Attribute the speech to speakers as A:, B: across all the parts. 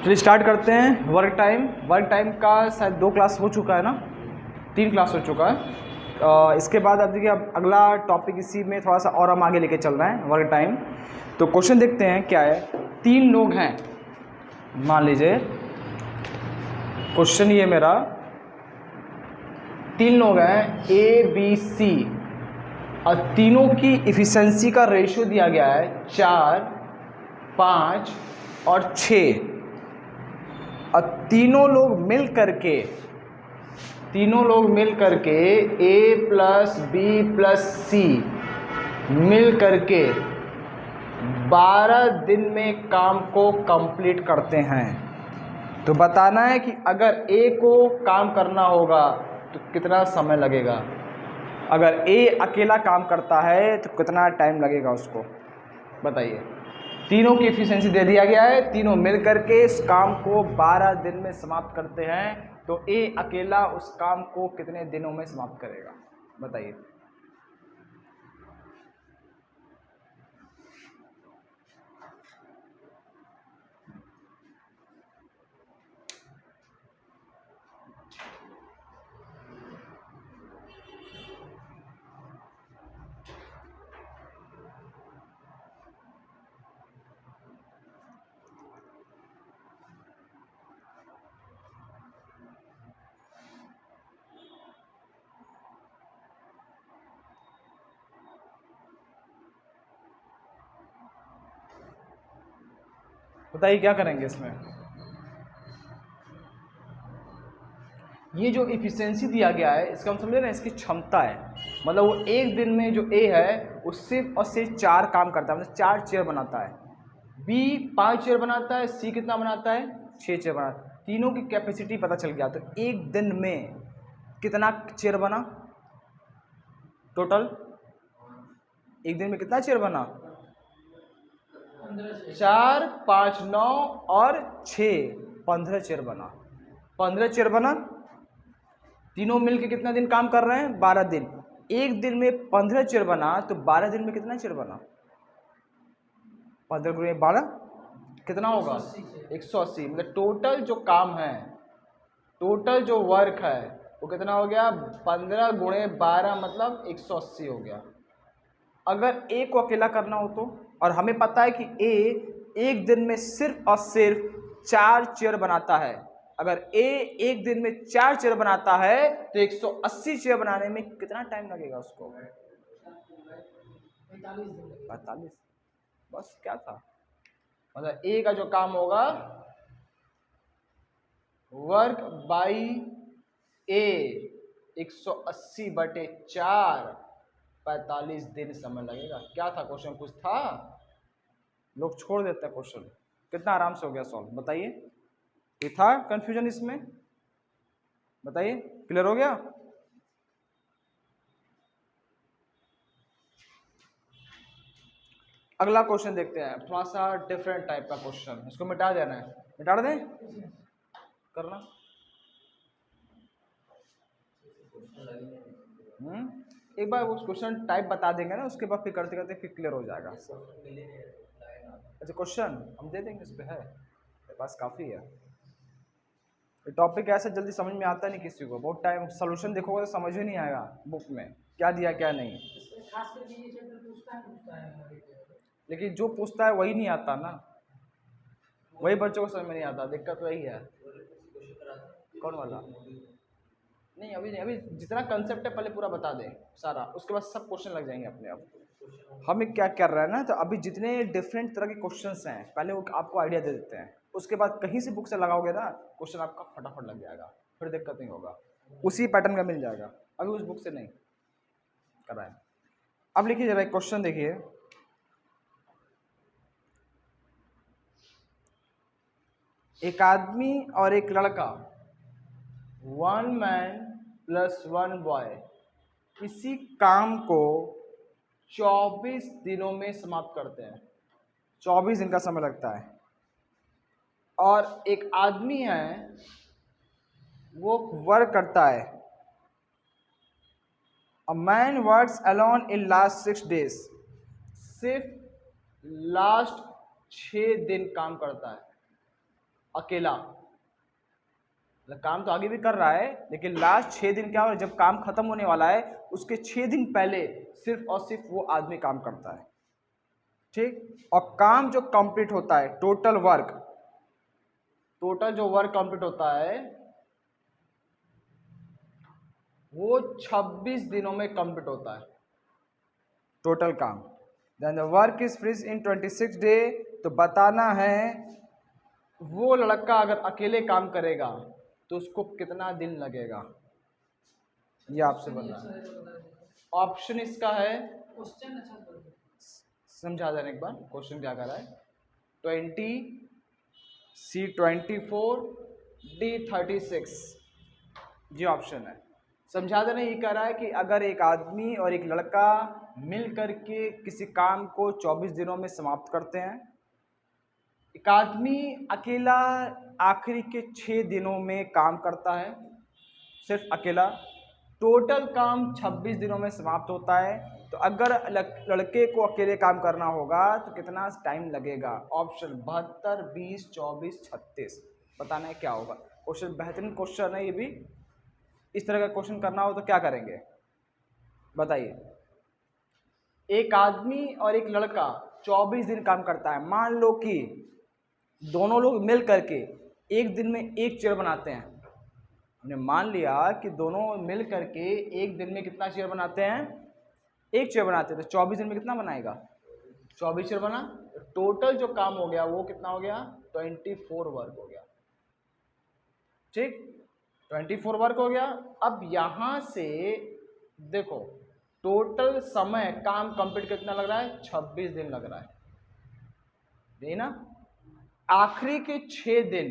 A: चलिए स्टार्ट करते हैं। वर्क टाइम का शायद 2 क्लास हो चुका है ना, 3 क्लास हो चुका है। इसके बाद अब देखिए, अब अगला टॉपिक इसी में थोड़ा सा और हम आगे लेके चल रहे हैं। वर्क टाइम तो क्वेश्चन देखते हैं क्या है। 3 लोग हैं, मान लीजिए क्वेश्चन ये मेरा, 3 लोग हैं ए बी सी और तीनों की इफिशिएंसी का रेशियो दिया गया है 4, 5 और 6 और तीनों लोग मिल करके ए प्लस बी प्लस सी मिल करके 12 दिन में काम को कंप्लीट करते हैं। तो बताना है कि अगर ए को काम करना होगा तो कितना समय लगेगा, अगर ए अकेला काम करता है तो कितना टाइम लगेगा उसको, बताइए। तीनों की एफिशिएंसी दे दिया गया है, तीनों मिल करके इस काम को 12 दिन में समाप्त करते हैं, तो ए अकेला उस काम को कितने दिनों में समाप्त करेगा, बताइए। बताइए क्या करेंगे इसमें। ये जो इफिशिएंसी दिया गया है इसका हम समझे ना, इसकी क्षमता है, मतलब वो एक दिन में जो ए है वो सिर्फ और सिर्फ 4 काम करता है, मतलब 4 चेयर बनाता है। बी 5 चेयर बनाता है, सी कितना बनाता है 6 चेयर बनाता है। तीनों की कैपेसिटी पता चल गया, तो एक दिन में कितना चेयर बना टोटल, एक दिन में कितना चेयर बना 4, 5, 9 और 6, 15 चेयर बना। 15 चेयर बना, तीनों मिलके कितना दिन काम कर रहे हैं 12 दिन। एक दिन में 15 चेयर बना तो 12 दिन में कितना चेयर बना, 15 गुणे 12 कितना होगा 180। मतलब टोटल जो काम है, टोटल जो वर्क है वो कितना हो गया 15 गुणे 12 मतलब 180 हो गया। अगर ए को अकेला करना हो तो, और हमें पता है कि ए एक दिन में सिर्फ और सिर्फ 4 चेयर बनाता है, अगर ए एक दिन में 4 चेयर बनाता है तो 180 चेयर बनाने में कितना टाइम लगेगा उसको, 45। बस क्या था, मतलब ए का जो काम होगा वर्क बाई ए 180/4 45 दिन समय लगेगा। क्या था क्वेश्चन, कुछ था, लोग छोड़ देते हैं क्वेश्चन, कितना आराम से हो गया सॉल्व, बताइए। ये था कंफ्यूजन इसमें, बताइए क्लियर हो गया। अगला क्वेश्चन देखते हैं, थोड़ा सा डिफरेंट टाइप का क्वेश्चन, इसको मिटा देना है, मिटा दें करना। एक बार वो क्वेश्चन टाइप बता देंगे ना, उसके बाद फिर करते करते फिर क्लियर हो जाएगा। अच्छा क्वेश्चन हम दे देंगे, इस पे है मेरे पास काफ़ी है। ये टॉपिक ऐसा जल्दी समझ में आता नहीं किसी को, बहुत टाइम सोल्यूशन देखोगे तो समझ ही नहीं आएगा बुक में क्या दिया क्या नहीं, लेकिन जो पूछता है वही नहीं आता ना, वही बच्चों को समझ में नहीं आता, दिक्कत वही है। कौन वाला नहीं, अभी नहीं, अभी जितना कंसेप्ट है पहले पूरा बता दें सारा, उसके बाद सब क्वेश्चन लग जाएंगे अपने आप। हम क्या कर रहे हैं ना, तो अभी जितने डिफरेंट तरह के क्वेश्चंस हैं पहले वो आपको आइडिया दे देते हैं, उसके बाद कहीं से बुक से लगाओगे ना क्वेश्चन आपका फटाफट लग जाएगा, फिर दिक्कत नहीं होगा, उसी पैटर्न का मिल जाएगा। अभी उस बुक से नहीं कर रहा है। अब लिखिए जरा क्वेश्चन देखिए, एक आदमी और एक लड़का, 1 मैन प्लस 1 बॉय, इसी काम को 24 दिनों में समाप्त करते हैं, 24 दिन का समय लगता है। और एक आदमी है वो वर्क करता है, a man works alone in last 6 days, सिर्फ लास्ट 6 दिन काम करता है। अकेला, मतलब काम तो आगे भी कर रहा है लेकिन लास्ट 6 दिन क्या हो, जब काम खत्म होने वाला है उसके 6 दिन पहले सिर्फ और सिर्फ वो आदमी काम करता है, ठीक। और काम जो कंप्लीट होता है, टोटल जो वर्क कंप्लीट होता है वो 26 दिनों में कंप्लीट होता है, टोटल काम। Then the work is finish in 26 day. तो बताना है वो लड़का अगर अकेले काम करेगा तो उसको कितना दिन लगेगा, ये आपसे बता। ऑप्शन इसका है, समझा देना एक बार क्वेश्चन क्या कर रहा है। 20, C 24, D 36, ये ऑप्शन है। समझा देना, ये कह रहा है कि अगर एक आदमी और एक लड़का मिल करके किसी काम को 24 दिनों में समाप्त करते हैं, एक आदमी अकेला आखिरी के 6 दिनों में काम करता है, सिर्फ अकेला, टोटल काम 26 दिनों में समाप्त होता है। तो अगर लड़के को अकेले काम करना होगा तो कितना टाइम लगेगा? ऑप्शन 72, 20, 24, 36, बताना है क्या होगा। क्वेश्चन बेहतरीन क्वेश्चन है ये भी। इस तरह का क्वेश्चन करना हो तो क्या करेंगे बताइए। एक आदमी और एक लड़का 24 दिन काम करता है। मान लो कि दोनों लोग मिल करके एक दिन में एक चेयर बनाते हैं। हमने मान लिया कि दोनों मिल करके एक दिन में कितना चेयर बनाते हैं? एक चेयर बनाते हैं। तो 24 दिन में कितना बनाएगा? 24 चेयर बना। टोटल जो काम हो गया वो कितना हो गया? 24 वर्क हो गया, ठीक, 24 वर्क हो गया। अब यहां से देखो टोटल समय काम कंप्लीट कितना लग रहा है? 26 दिन लग रहा है, यही ना। आखिरी के 6 दिन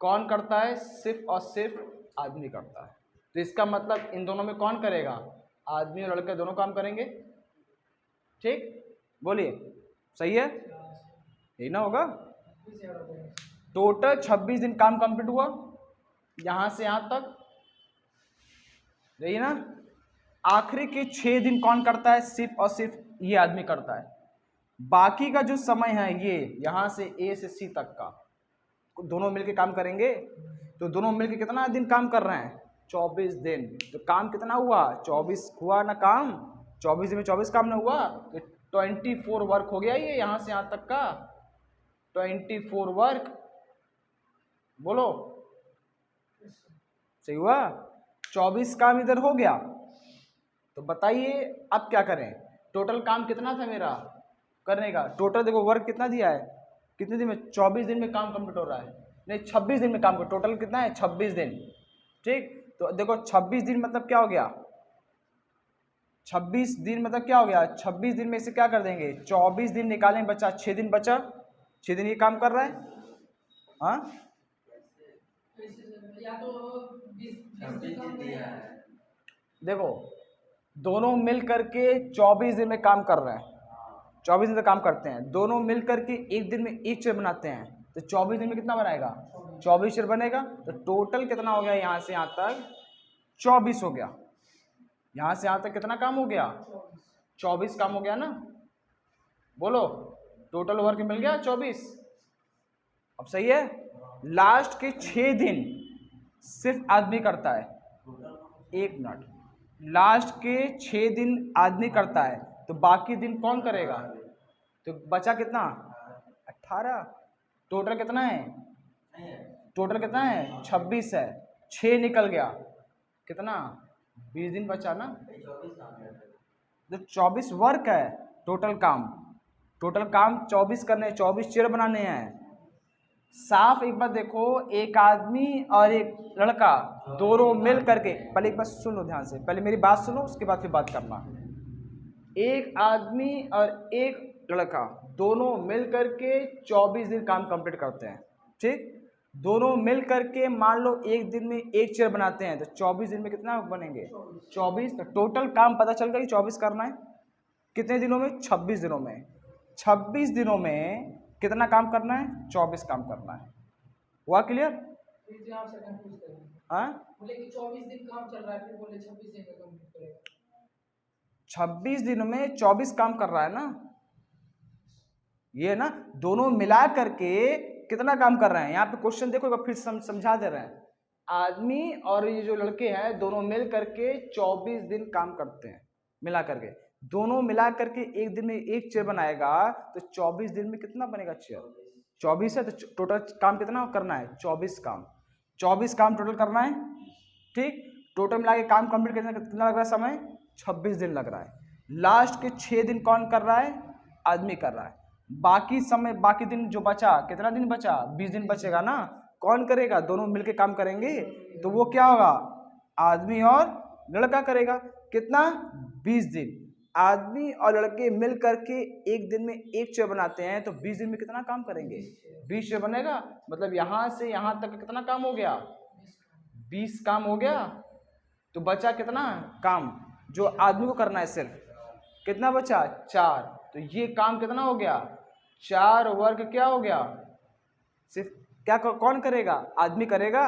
A: कौन करता है? सिर्फ और सिर्फ आदमी करता है। तो इसका मतलब इन दोनों में कौन करेगा? आदमी और लड़के दोनों काम करेंगे, ठीक, बोलिए सही है, यही ना होगा। टोटल 26 दिन काम कंप्लीट हुआ यहां से यहां तक, यही ना। आखिरी के 6 दिन कौन करता है? सिर्फ और सिर्फ ये आदमी करता है। बाकी का जो समय है ये यहां से ए से सी तक का दोनों मिलके काम करेंगे। तो दोनों मिलके कितना दिन काम कर रहे हैं? 24 दिन। तो काम कितना हुआ? 24 हुआ ना काम। 24 दिन में 24 काम ना हुआ तो 24 वर्क हो गया ये यहां से यहां तक का 24 वर्क। बोलो सही हुआ? 24 काम इधर हो गया। तो बताइए अब क्या करें? टोटल काम कितना था मेरा करने का? टोटल देखो वर्क कितना दिया है, कितने दिन में? 24 दिन में काम कंप्लीट हो रहा है, नहीं 26 दिन में काम कर। टोटल कितना है? 26 दिन, ठीक। तो देखो 26 दिन मतलब क्या हो गया? 26 दिन मतलब क्या हो गया? 26 दिन में से क्या कर देंगे? 24 दिन निकालें, बचा 6 दिन, बचा 6 दिन ये काम कर रहा है। हाँ देखो दोनों मिल करके 24 दिन में काम कर रहे हैं, 24 दिन तक काम करते हैं। दोनों मिल करके एक दिन में एक चेयर बनाते हैं। तो 24 दिन में कितना बनाएगा? 24 चेयर बनेगा। तो टोटल कितना हो गया? यहाँ से यहाँ तक 24 हो गया। यहाँ से यहाँ तक कितना काम हो गया? 24 काम हो गया ना। बोलो टोटल वर्क मिल गया 24। अब सही है। लास्ट के 6 दिन सिर्फ आदमी करता है। एक मिनट, लास्ट के 6 दिन आदमी करता है तो बाकी दिन कौन करेगा? तो बचा कितना? 18। टोटल कितना है? टोटल कितना है? 26 है। 6 निकल गया, कितना? 20 दिन बचा ना। तो 24 वर्क है टोटल काम। टोटल काम 24 करने, 24 चेयर बनाने हैं। साफ एक बार देखो, एक आदमी और एक लड़का दोनों मिल करके, पहले एक बार सुनो ध्यान से, पहले मेरी बात सुनो उसके बाद फिर बात करना। एक आदमी और एक लड़का दोनों मिल करके 24 दिन काम कंप्लीट करते हैं, ठीक। दोनों मिल करके मान लो एक दिन में एक चेयर बनाते हैं तो 24 दिन में कितना बनेंगे? 24। तो टोटल काम पता चल गया कि 24 करना है। कितने दिनों में? 26 दिनों में। 26 दिनों में कितना काम करना है? 24 काम करना है। हुआ क्लियर? हाँ 26 दिन में 24 काम कर रहा है ना। ये ना दोनों मिला करके कितना काम कर रहे हैं। यहाँ पे क्वेश्चन देखो, फिर समझा दे रहे हैं। आदमी और ये जो लड़के हैं दोनों मिल करके 24 दिन काम करते हैं मिला करके। दोनों मिला करके एक दिन में एक चेयर बनाएगा तो 24 दिन में कितना बनेगा चेयर? 24 है तो टोटल काम कितना करना है? 24 काम। 24 काम टोटल करना है, ठीक। टोटल मिला के काम कंप्लीट करने का कितना लग रहा है समय? 26 दिन लग रहा है। लास्ट के 6 दिन कौन कर रहा है? आदमी कर रहा है। बाकी समय, बाकी दिन जो बचा, कितना दिन बचा? 20 दिन बचेगा ना। कौन करेगा? दोनों मिलके काम करेंगे तो वो क्या होगा? आदमी और लड़का करेगा। कितना? 20 दिन। आदमी और लड़के मिल करके एक दिन में एक चेयर बनाते हैं तो 20 दिन में कितना काम करेंगे? 20 चेयर बनेगा। मतलब यहां से यहां तक कितना काम हो गया? 20 काम हो गया। तो बचा कितना काम जो आदमी को करना है? सिर्फ कितना बचा? 4। तो ये काम कितना हो गया? 4 वर्ग क्या हो गया? सिर्फ क्या कौन करेगा? आदमी करेगा।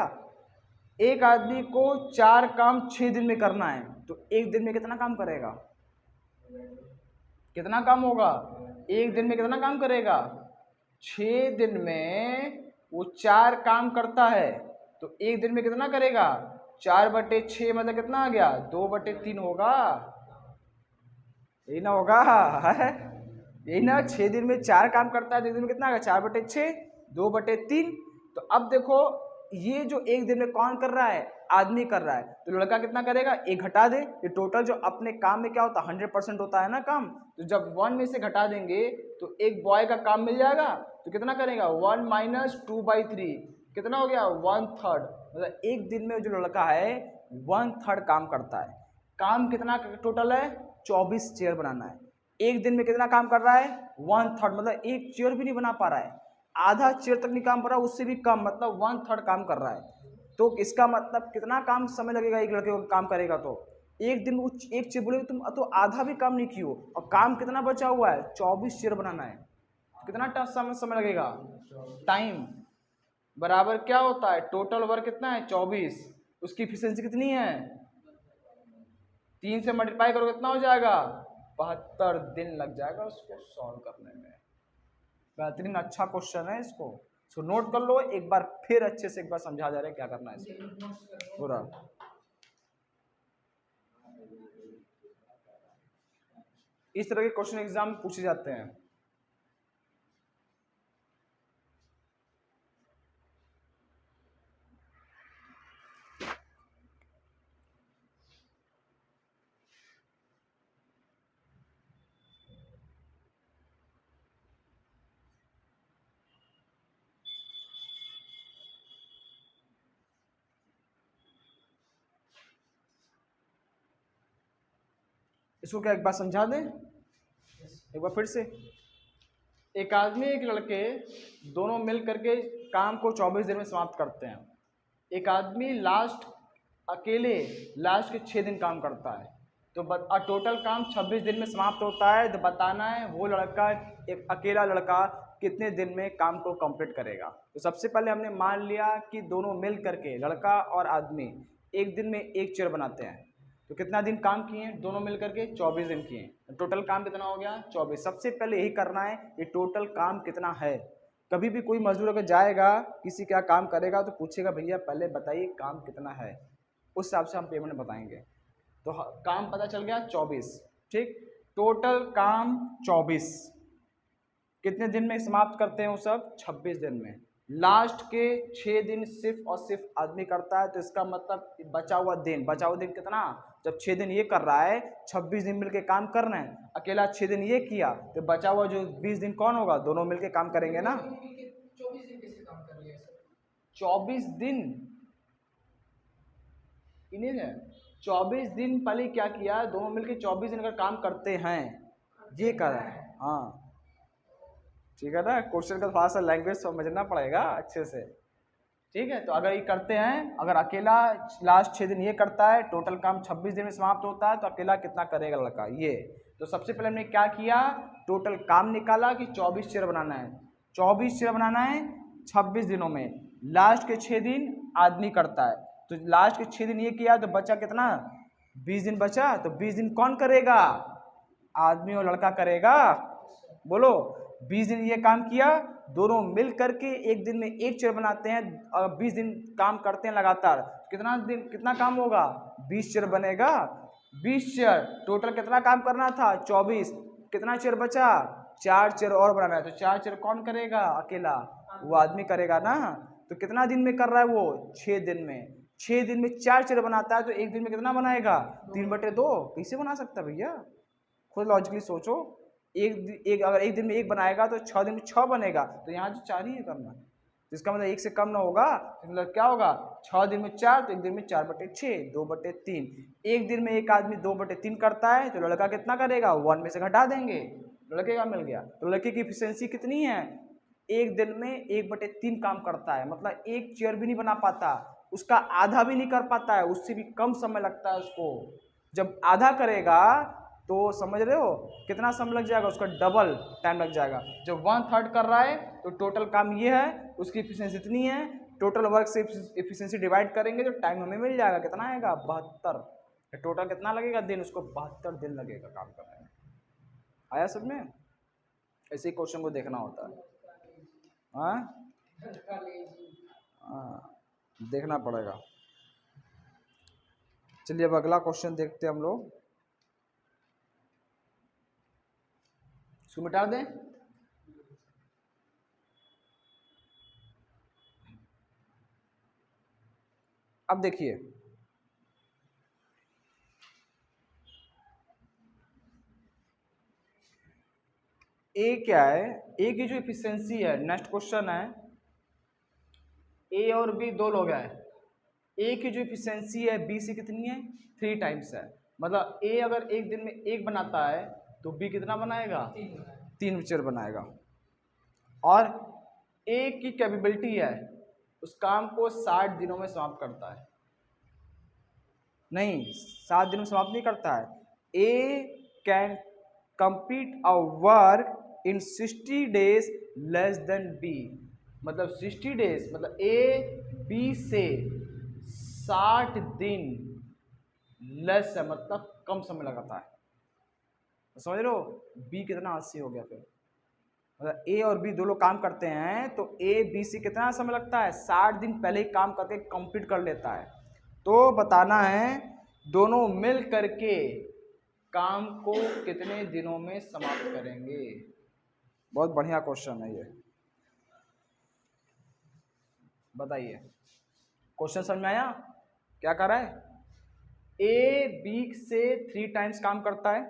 A: एक आदमी को 4 काम 6 दिन में करना है तो एक दिन में कितना काम करेगा? कितना काम होगा? एक दिन में कितना काम करेगा? 6 दिन में वो 4 काम करता है तो एक दिन में कितना करेगा? 4/6 मतलब कितना आ गया? 2/3 होगा। यही ना होगा? यही ना, 6 दिन में 4 काम करता है तो एक दिन में कितना आ गया? 4/6, 2/3। तो अब देखो ये जो एक दिन में कौन कर रहा है? आदमी कर रहा है। तो लड़का कितना करेगा? 1 घटा दे। ये टोटल जो अपने काम में क्या होता है? 100% होता है ना काम। तो जब 1 में से घटा देंगे तो एक बॉय का काम मिल जाएगा। तो कितना करेगा? 1 - 2/3 कितना हो गया? 1/3। मतलब एक दिन में जो लड़का है 1/3 काम करता है। काम कितना टोटल है? 24 चेयर बनाना है। एक दिन में कितना काम कर रहा है? 1/3। मतलब एक चेयर भी नहीं बना पा रहा है, आधा चेयर तक नहीं काम कर रहा, उससे भी कम, मतलब 1/3 काम कर रहा है। तो इसका मतलब कितना काम समय लगेगा एक लड़के को काम करेगा? तो एक दिन वो एक चेयर बोले तुम तो आधा भी काम नहीं कियो और काम कितना बचा हुआ है? 24 चेयर बनाना है। कितना समय लगेगा? टाइम बराबर क्या होता है? टोटल वर्क कितना है? 24। उसकी इफिशियंसी कितनी है? 3 से मल्टीप्लाई करो कितना हो जाएगा? 72 दिन लग जाएगा उसको सॉल्व करने में। बेहतरीन, अच्छा क्वेश्चन है। इसको नोट कर लो एक बार, फिर अच्छे से एक बार समझा जा रहा है क्या करना है इसको पूरा। इस तरह के क्वेश्चन एग्जाम में पूछे जाते हैं। इसको क्या एक बार समझा दें? एक बार फिर से। एक आदमी एक लड़के दोनों मिल करके काम को 24 दिन में समाप्त करते हैं। एक आदमी अकेले लास्ट के 6 दिन काम करता है तो टोटल काम 26 दिन में समाप्त होता है। तो बताना है वो लड़का, एक अकेला लड़का कितने दिन में काम को कंप्लीट करेगा। तो सबसे पहले हमने मान लिया कि दोनों मिल करके लड़का और आदमी एक दिन में एक चेयर बनाते हैं। तो कितना दिन काम किए? दोनों मिल करके 24 दिन किए। तो टोटल काम कितना हो गया? 24। सबसे पहले यही करना है ये टोटल काम कितना है। कभी भी कोई मजदूर अगर जाएगा किसी का काम करेगा तो पूछेगा भैया पहले बताइए काम कितना है, उस हिसाब से हम पेमेंट बताएंगे। तो काम पता चल गया 24, ठीक। टोटल काम 24 कितने दिन में समाप्त करते हैं? वो सब 26 दिन में। लास्ट के 6 दिन सिर्फ और सिर्फ आदमी करता है। तो इसका मतलब बचा हुआ दिन कितना? जब 6 दिन ये कर रहा है, 26 दिन मिलके काम कर रहे हैं, अकेला 6 दिन ये किया तो बचा हुआ जो 20 दिन कौन होगा? दोनों मिलके काम करेंगे ना। 24 दिन इन्हीं ने 24 दिन पहले क्या किया? दोनों मिलके 24 दिन अगर काम करते हैं, ये कर रहे हैं। हाँ ठीक है ना, क्वेश्चन का थोड़ा सा लैंग्वेज समझना पड़ेगा अच्छे से, ठीक है। तो अगर ये करते हैं, अगर अकेला लास्ट 6 दिन ये करता है, टोटल काम 26 दिन में समाप्त होता है, तो अकेला कितना करेगा लड़का? ये। तो सबसे पहले हमने क्या किया? टोटल काम निकाला कि 24 चेयर बनाना है। 24 चेयर बनाना है 26 दिनों में। लास्ट के 6 दिन आदमी करता है, तो लास्ट के 6 दिन ये किया तो बचा कितना? 20 दिन बचा। तो 20 दिन कौन करेगा? आदमी और लड़का करेगा। बोलो 20 दिन ये काम किया, दोनों मिल करके एक दिन में एक चेयर बनाते हैं, 20 दिन काम करते हैं लगातार, कितना दिन कितना काम होगा, 20 चेयर बनेगा। 20 चेयर टोटल कितना काम करना था 24, कितना चेयर बचा, 4 चेयर और बनाना है। तो 4 चेयर कौन करेगा, अकेला वो आदमी करेगा ना। तो कितना दिन में कर रहा है वो, 6 दिन में। 6 दिन में 4 चेयर बनाता है तो एक दिन में कितना बनाएगा, 3/2। कैसे बना सकता है भैया, खुद लॉजिकली सोचो। एक अगर एक दिन में एक बनाएगा तो 6 दिन में 6 बनेगा, तो यहाँ तो 4 ही है करना, तो इसका मतलब एक से कम ना होगा। तो मतलब क्या होगा, 6 दिन में 4 तो एक दिन में 4/6, 2/3। एक दिन में एक आदमी 2/3 करता है तो लड़का कितना करेगा, 1 में से घटा देंगे, लड़के का मिल गया। तो लड़के की एफिशिएंसी कितनी है, एक दिन में 1/3 काम करता है, मतलब एक चेयर भी नहीं बना पाता, उसका आधा भी नहीं कर पाता है, उससे भी कम समय लगता है उसको। जब आधा करेगा तो समझ रहे हो कितना समय लग जाएगा, उसका डबल टाइम लग जाएगा। जब 1/3 कर रहा है तो टोटल काम ये है, उसकी एफिशिएंसी इतनी है, टोटल वर्क से एफिशिएंसी डिवाइड करेंगे तो टाइम हमें मिल जाएगा, कितना आएगा, 72। टोटल कितना लगेगा दिन, उसको 72 दिन लगेगा काम करने में। आया सब में, ऐसे ही क्वेश्चन को देखना होता है। हाँ देखना पड़ेगा। चलिए अब अगला क्वेश्चन देखते हैं हम लोग, इसको मिटा दें। अब देखिए ए क्या है, ए की जो एफिशिएंसी है, नेक्स्ट क्वेश्चन है, ए और बी दो लोग हैं, ए की जो एफिशिएंसी है बी से कितनी है, 3 टाइम्स है। मतलब ए अगर एक दिन में एक बनाता है तो बी कितना बनाएगा, 3 चेयर बनाएगा। और ए की कैपेबिलिटी है, उस काम को 60 दिनों में समाप्त करता है, नहीं 7 दिनों में समाप्त नहीं करता है। A can complete a work in 60 days less than B, मतलब 60 डेज मतलब ए बी से 60 दिन लेस है, मतलब कम समय लगाता है। समझ रहे हो, बी कितना 80 हो गया फिर, मतलब ए और बी दो लोग काम करते हैं तो ए बी से कितना समय लगता है, 60 दिन पहले ही काम करके कंप्लीट कर लेता है। तो बताना है दोनों मिल करके काम को कितने दिनों में समाप्त करेंगे। बहुत बढ़िया क्वेश्चन है ये, बताइए क्वेश्चन समझ में आया, क्या कर रहा है, ए बी से 3 टाइम्स काम करता है,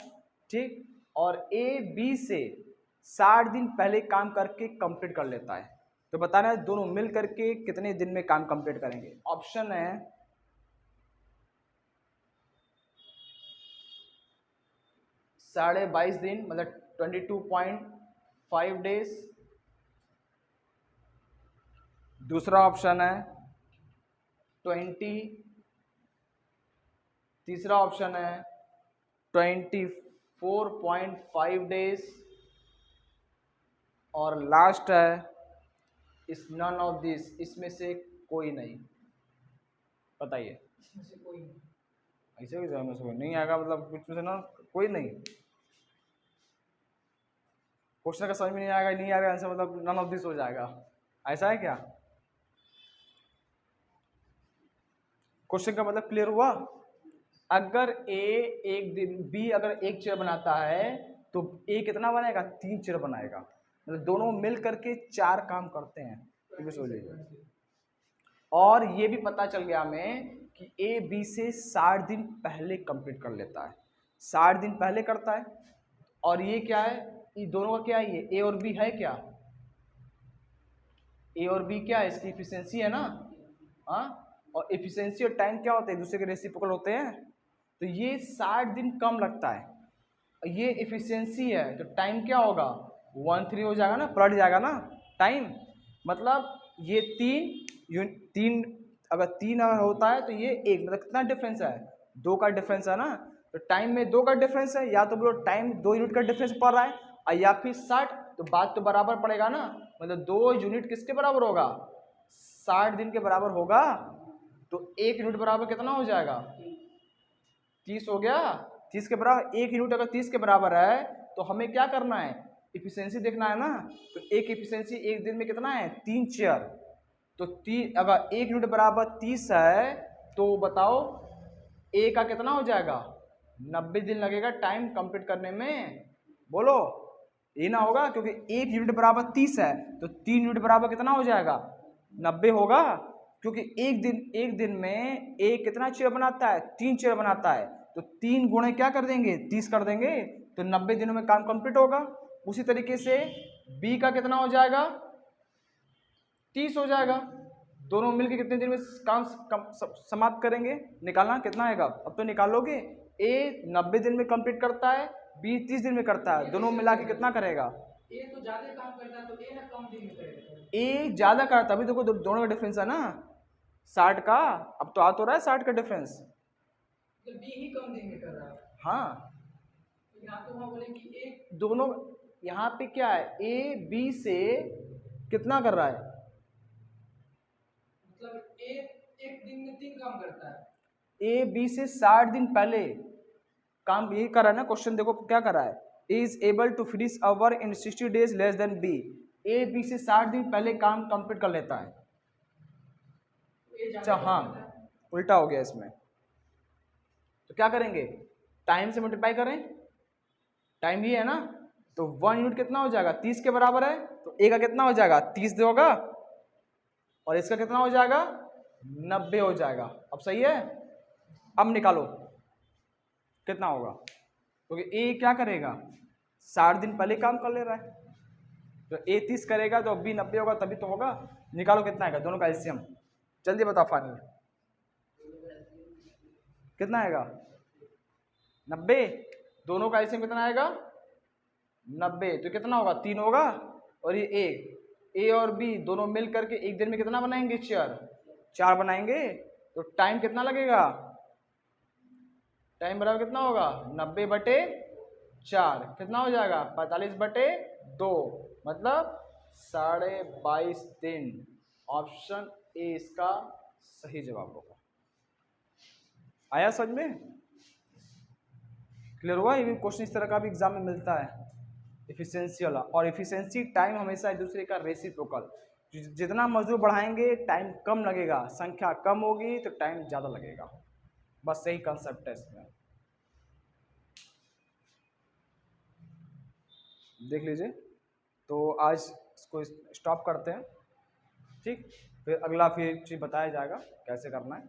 A: ठीक, और ए बी से 60 दिन पहले काम करके कंप्लीट कर लेता है। तो बताना है दोनों मिल करके कितने दिन में काम कंप्लीट करेंगे। ऑप्शन है 22.5 दिन, मतलब 22.5 डेज। दूसरा ऑप्शन है 20, तीसरा ऑप्शन है 24.5 डेज, और लास्ट है इस नन ऑफ दिस, इसमें से कोई नहीं। बताइए ऐसे में से कोई नहीं आएगा, मतलब कुछ में से ना कोई नहीं। क्वेश्चन का समझ में नहीं आएगा, नहीं आएगा आंसर, मतलब नन ऑफ दिस हो जाएगा, ऐसा है क्या। क्वेश्चन का मतलब क्लियर हुआ। अगर ए एक दिन, बी अगर एक चेयर बनाता है तो ए कितना बनाएगा, 3 चेयर बनाएगा, मतलब दोनों मिल करके 4 काम करते हैं। और ये भी पता चल गया हमें कि ए बी से 60 दिन पहले कंप्लीट कर लेता है, 60 दिन पहले करता है। और ये क्या है, ये दोनों का क्या है, ये ए और बी है क्या, ए और बी क्या है, इसकी एफिशिएंसी है ना, हाँ, और एफिशिएंसी और टाइम क्या होते हैं, एक दूसरे के रेसिप्रोकल होते हैं। तो ये 60 दिन कम लगता है, ये एफिशिएंसी है, तो टाइम क्या होगा, 1/3 हो जाएगा ना, पलट जाएगा ना टाइम। मतलब ये 3 अगर 3 अगर होता है तो ये 1, मतलब कितना डिफरेंस है, 2 का डिफरेंस है ना। तो टाइम में 2 का डिफरेंस है, या तो बोलो टाइम 2 यूनिट का डिफरेंस पड़ रहा है, और या फिर 60, तो बात तो बराबर पड़ेगा ना, मतलब 2 यूनिट किसके बराबर होगा, 60 दिन के बराबर होगा। तो 1 यूनिट बराबर कितना हो जाएगा, 30 हो गया, 30 के बराबर। 1 यूनिट अगर 30 के बराबर है तो हमें क्या करना है, इफिशियंसी देखना है ना, तो एक इफिशियंसी एक दिन में कितना है 3 चेयर, तो अगर 1 यूनिट बराबर 30 है तो बताओ ए का कितना हो जाएगा 90 दिन लगेगा टाइम कंप्लीट करने में। बोलो ये ना होगा, क्योंकि 1 यूनिट बराबर 30 है तो 3 यूनिट बराबर कितना हो जाएगा 90 होगा, क्योंकि एक दिन में एक कितना चेयर बनाता है 3 चेयर बनाता है, तो 3 गुणे क्या कर देंगे 30 कर देंगे, तो 90 दिनों में काम कंप्लीट होगा। उसी तरीके से बी का कितना हो जाएगा 30 हो जाएगा। दोनों मिलकर कितने दिन में काम समाप्त करेंगे, निकालना कितना आएगा, अब तो निकालोगे। ए 90 दिन में कंप्लीट करता है, बी 30 दिन में करता है, दोनों मिला के कितना करेगा,
B: ए तो ज्यादा काम करता है तो ए ना कम दिन में करेगा।
A: ए ज्यादा करता, अभी देखो दोनों का डिफरेंस है ना 60 का, अब तो आ तो रहा है 60 का डिफरेंस,
B: तो बी ही कम दिन में कर रहा है।
A: हाँ
B: यहाँ तो वहाँ बोले कि ए
A: दोनों, यहाँ पे क्या है ए बी से कितना कर रहा है,
B: मतलब ए एक दिन में 3 काम करता है,
A: ए बी से 60 दिन पहले काम ये कर रहा है ना। क्वेश्चन देखो क्या कर रहा है, is able to finish a work in 60 days less than B, A B से 60 दिन पहले काम कंप्लीट कर लेता है। अच्छा हाँ उल्टा हो गया इसमें, तो क्या करेंगे टाइम से मल्टीप्लाई करें, टाइम ही है ना, तो 1 यूनिट कितना हो जाएगा 30 के बराबर है, तो ए का कितना हो जाएगा 30 होगा और इसका कितना हो जाएगा 90 हो जाएगा। अब सही है, अब निकालो कितना होगा, क्योंकि ए क्या करेगा 60 दिन पहले काम कर ले रहा है, तो ए 30 करेगा तो बी 90 होगा तभी तो होगा। निकालो कितना आएगा दोनों का एलसीएम, जल्दी बताओ फाइनल कितना आएगा 90, दोनों का एलसीएम कितना आएगा 90, तो कितना होगा 3 होगा, और ये ए और बी दोनों मिल करके एक दिन में कितना बनाएंगे चार बनाएंगे, तो टाइम कितना लगेगा, टाइम बराबर कितना होगा 90/4 कितना हो जाएगा 45/2, मतलब 22.5 दिन। ऑप्शन ए इसका सही जवाब होगा। आया समझ में, क्लियर हुआ। ये भी क्वेश्चन इस तरह का भी एग्जाम में मिलता है इफिशियंसी वाला, और इफिशियंसी टाइम हमेशा एक दूसरे का रेसिप्रोकल, जितना मजदूर बढ़ाएंगे टाइम कम लगेगा, संख्या कम होगी तो टाइम ज़्यादा लगेगा, बस यही कंसेप्ट है इसमें। देख लीजिए, तो आज इसको स्टॉप करते हैं, ठीक, फिर अगला फिर चीज़ बताया जाएगा कैसे करना है।